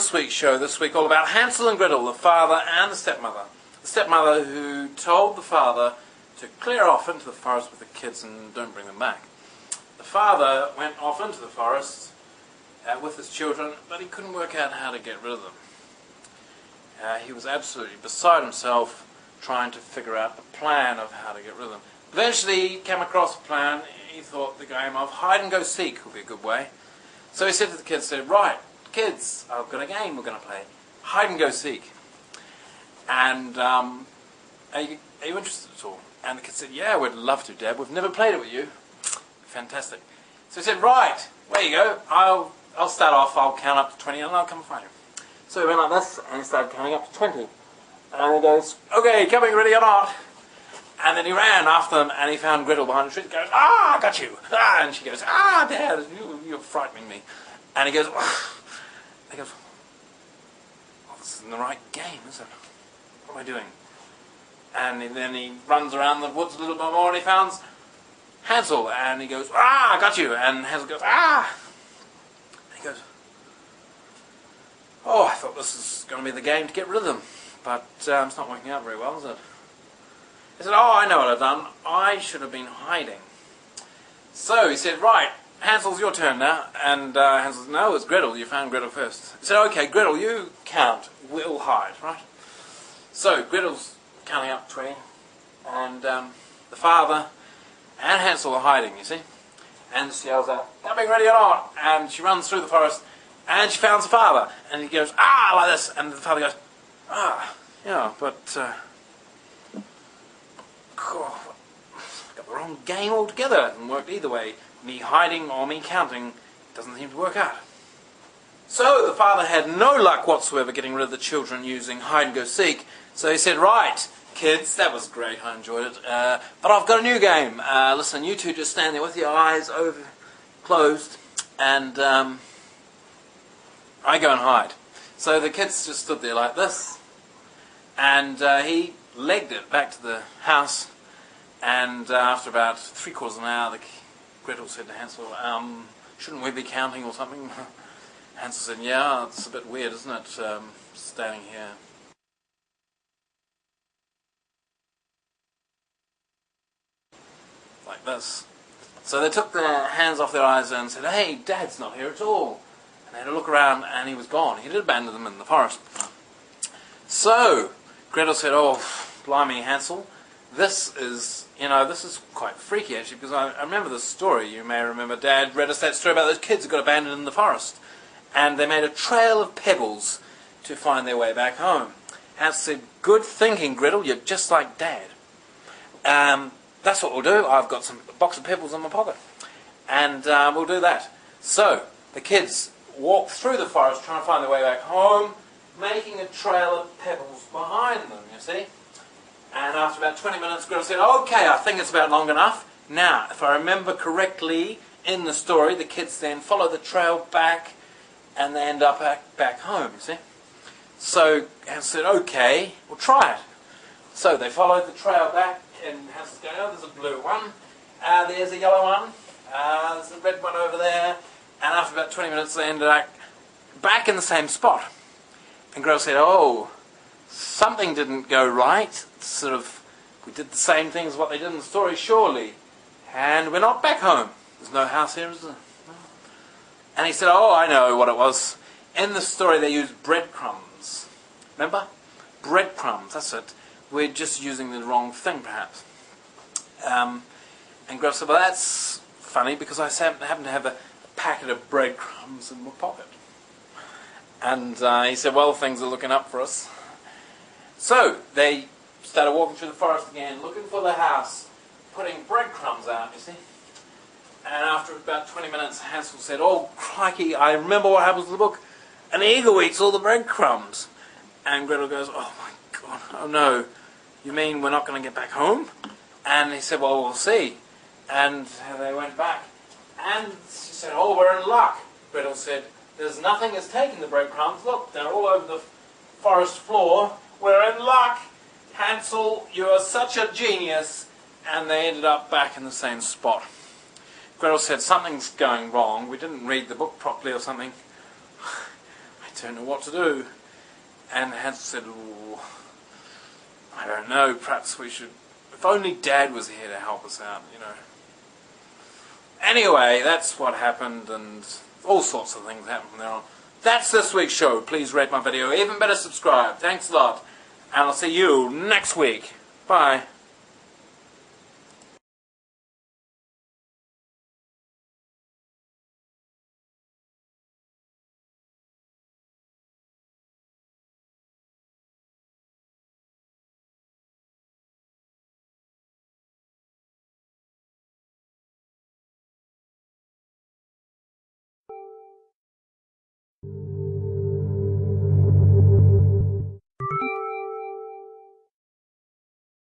this week's show this week all about Hansel and Gretel, the father and the stepmother. The stepmother who told the father to clear off into the forest with the kids and don't bring them back. The father went off into the forest with his children, but he couldn't work out how to get rid of them. He was absolutely beside himself trying to figure out a plan of how to get rid of them. Eventually he came across a plan. He thought the game of hide and go seek would be a good way. So he said to the kids, right, kids, I've got a game we're going to play. Hide and go seek. And are you interested at all? And the kids said, yeah, we'd love to, Dad. We've never played it with you. Fantastic. So he said, right, there you go. I'll start off. I'll count up to 20 and I'll come and find you. So he went like this and he started counting up to 20. And he goes, okay, coming, ready or not? And then he ran after them and he found Gretel behind the tree. He goes, I got you. And she goes, Dad, you're frightening me. And he goes, well, this isn't the right game, is it? What am I doing? And then he runs around the woods a little bit more and he finds Hansel. And he goes, I got you. And Hansel goes, And he goes, I thought this is going to be the game to get rid of them. But it's not working out very well, is it? He said, I know what I've done. I should have been hiding. So he said, right, Hansel's your turn now. And Hansel said, no, it's Gretel. You found Gretel first. He said, okay, Gretel, you count. We'll hide, right? So Gretel's counting up 20. And the father and Hansel are hiding, you see. And she yells out, coming, ready or not? And she runs through the forest. And she finds the father. And he goes, like this. And the father goes, yeah, but... got the wrong game altogether. It hasn't worked either way. Me hiding or me counting doesn't seem to work out. So the father had no luck whatsoever getting rid of the children using hide and go seek. So he said, right, kids, that was great, I enjoyed it. But I've got a new game. Listen, you two just stand there with your eyes closed and I go and hide. So the kids just stood there like this. And he legged it back to the house, and after about 3/4 of an hour, Gretel said to Hansel, shouldn't we be counting or something? Hansel said, yeah, it's a bit weird, isn't it, standing here. Like this. So they took their hands off their eyes and said, hey, Dad's not here at all. And they had a look around, and he was gone. He did abandon them in the forest. So Gretel said, blimey, Hansel, this is quite freaky actually, because I remember this story. You may remember Dad read us that story about those kids who got abandoned in the forest. And they made a trail of pebbles to find their way back home. Hansel said, good thinking, Gretel, you're just like Dad. That's what we'll do. I've got a box of pebbles in my pocket. And we'll do that. So the kids walked through the forest trying to find their way back home, making a trail of pebbles behind them, you see. And after about 20 minutes, Gretel said, okay, I think it's about long enough. Now, if I remember correctly in the story, the kids then follow the trail back and they end up back home, you see. So Hansel said, okay, we'll try it. So they followed the trail back, and Hansel's going, there's a blue one, there's a yellow one, there's a red one over there. And after about 20 minutes, they ended up back in the same spot. And Gretel said, something didn't go right. We did the same thing as what they did in the story, surely. And we're not back home. There's no house here, is there? No. And he said, I know what it was. In the story, they used breadcrumbs. Remember? Breadcrumbs, that's it. We're just using the wrong thing, perhaps. And Gretel said, well, that's funny, because I happen to have a packet of breadcrumbs in my pocket. And he said, well, things are looking up for us. So they started walking through the forest again, looking for the house, putting breadcrumbs out, you see. And after about 20 minutes, Hansel said, crikey, I remember what happens in the book. An eagle eats all the breadcrumbs. And Gretel goes, oh my God, oh no. You mean we're not going to get back home? And he said, well, we'll see. And they went back. And she said, we're in luck. Gretel said, there's nothing has taken the breadcrumbs. Look, they're all over the forest floor. We're in luck. Hansel, you are such a genius. And they ended up back in the same spot. Gretel said, something's going wrong. We didn't read the book properly or something. I don't know what to do. And Hansel said, "Ooh, I don't know, perhaps we should, if only Dad was here to help us out, you know." Anyway, that's what happened, and all sorts of things happened from there on. That's this week's show. Please rate my video. Even better, subscribe. Thanks a lot. And I'll see you next week. Bye.